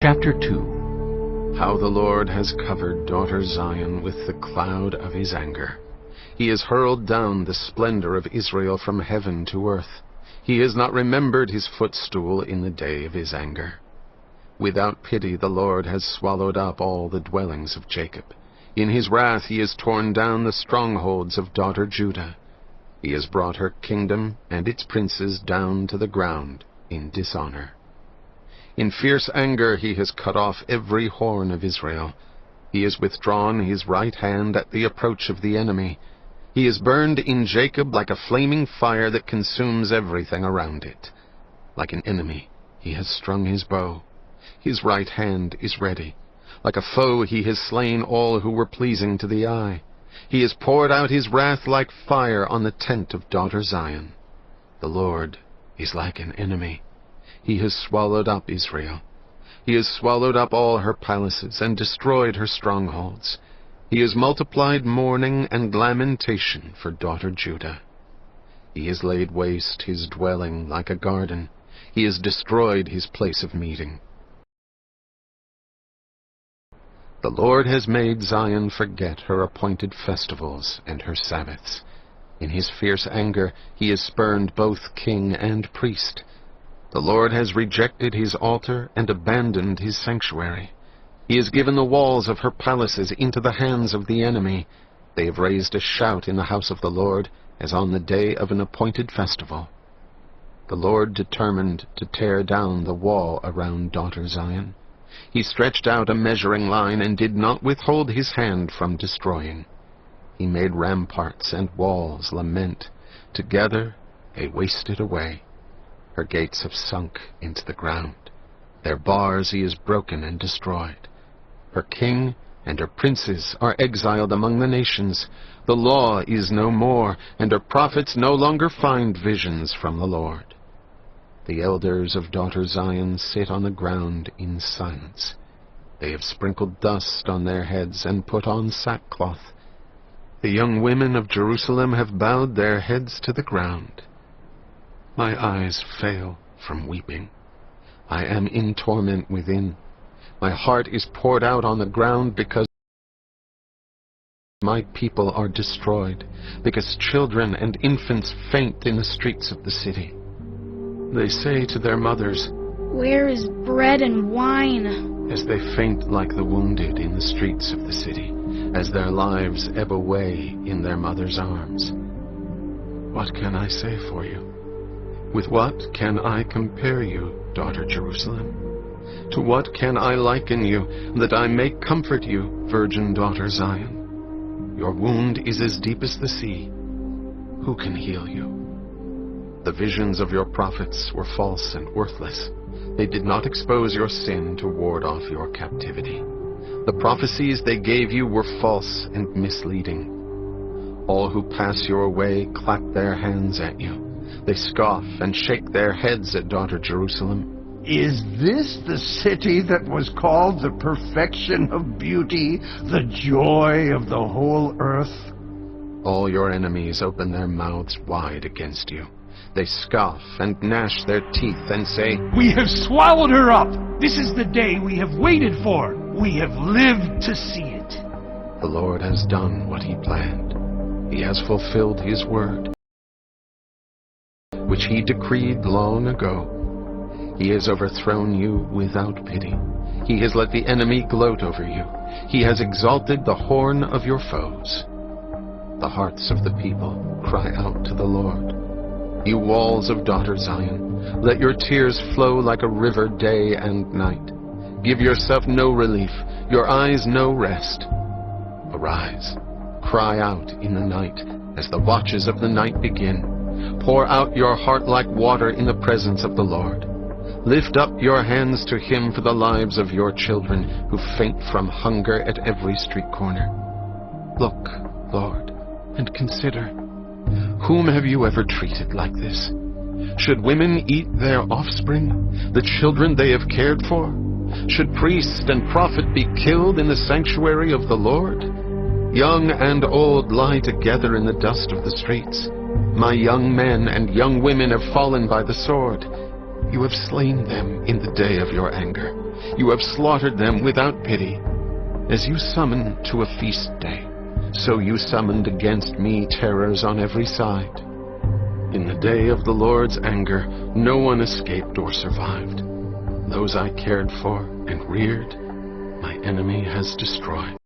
Chapter 2. How the Lord has covered daughter Zion with the cloud of his anger. He has hurled down the splendor of Israel from heaven to earth. He has not remembered his footstool in the day of his anger. Without pity the Lord has swallowed up all the dwellings of Jacob. In his wrath he has torn down the strongholds of daughter Judah. He has brought her kingdom and its princes down to the ground in dishonor. In fierce anger he has cut off every horn of Israel. He has withdrawn his right hand at the approach of the enemy. He is burned in Jacob like a flaming fire that consumes everything around it. Like an enemy, he has strung his bow. His right hand is ready. Like a foe he has slain all who were pleasing to the eye. He has poured out his wrath like fire on the tent of daughter Zion. The Lord is like an enemy. He has swallowed up Israel. He has swallowed up all her palaces and destroyed her strongholds. He has multiplied mourning and lamentation for daughter Judah. He has laid waste his dwelling like a garden. He has destroyed his place of meeting. The Lord has made Zion forget her appointed festivals and her Sabbaths. In his fierce anger he has spurned both king and priest. The Lord has rejected his altar and abandoned his sanctuary. He has given the walls of her palaces into the hands of the enemy. They have raised a shout in the house of the Lord, as on the day of an appointed festival. The Lord determined to tear down the wall around daughter Zion. He stretched out a measuring line and did not withhold his hand from destroying. He made ramparts and walls lament. Together they wasted away. Her gates have sunk into the ground. Their bars he has broken and destroyed. Her king and her princes are exiled among the nations. The law is no more, and her prophets no longer find visions from the Lord. The elders of daughter Zion sit on the ground in silence. They have sprinkled dust on their heads and put on sackcloth. The young women of Jerusalem have bowed their heads to the ground. My eyes fail from weeping. I am in torment within. My heart is poured out on the ground because my people are destroyed, because children and infants faint in the streets of the city. They say to their mothers, "Where is bread and wine?" as they faint like the wounded in the streets of the city, as their lives ebb away in their mother's arms. What can I say for you? With what can I compare you, daughter Jerusalem? To what can I liken you, that I may comfort you, virgin daughter Zion? Your wound is as deep as the sea. Who can heal you? The visions of your prophets were false and worthless. They did not expose your sin to ward off your captivity. The prophecies they gave you were false and misleading. All who pass your way clap their hands at you. They scoff and shake their heads at daughter Jerusalem. Is this the city that was called the perfection of beauty, the joy of the whole earth? All your enemies open their mouths wide against you. They scoff and gnash their teeth and say, "We have swallowed her up. This is the day we have waited for. We have lived to see it." The Lord has done what he planned. He has fulfilled his word, which he decreed long ago. He has overthrown you without pity. He has let the enemy gloat over you. He has exalted the horn of your foes. The hearts of the people cry out to the Lord. You walls of daughter Zion, let your tears flow like a river day and night. Give yourself no relief, your eyes no rest. Arise, cry out in the night, as the watches of the night begin. Pour out your heart like water in the presence of the Lord. Lift up your hands to him for the lives of your children who faint from hunger at every street corner. Look, Lord, and consider. Whom have you ever treated like this? Should women eat their offspring, the children they have cared for? Should priest and prophet be killed in the sanctuary of the Lord? Young and old lie together in the dust of the streets. My young men and young women have fallen by the sword. You have slain them in the day of your anger. you have slaughtered them without pity. As you summon to a feast day, so you summoned against me terrors on every side. In the day of the Lord's anger, no one escaped or survived. Those I cared for and reared, my enemy has destroyed.